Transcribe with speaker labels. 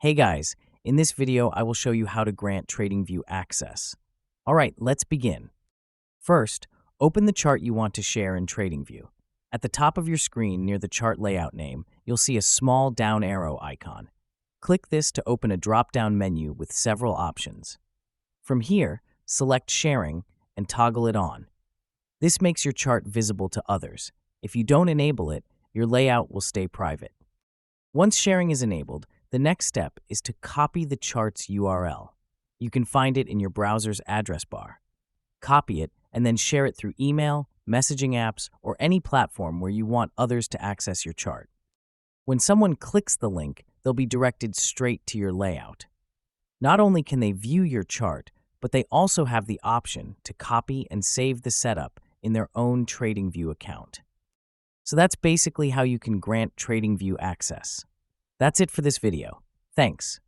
Speaker 1: Hey guys, in this video I will show you how to grant TradingView access. Alright, let's begin. First, open the chart you want to share in TradingView. At the top of your screen near the chart layout name, you'll see a small down arrow icon. Click this to open a drop-down menu with several options. From here, select Sharing and toggle it on. This makes your chart visible to others. If you don't enable it, your layout will stay private. Once sharing is enabled, the next step is to copy the chart's URL. You can find it in your browser's address bar. Copy it and then share it through email, messaging apps, or any platform where you want others to access your chart. When someone clicks the link, they'll be directed straight to your layout. Not only can they view your chart, but they also have the option to copy and save the setup in their own TradingView account. So that's basically how you can grant TradingView access. That's it for this video. Thanks.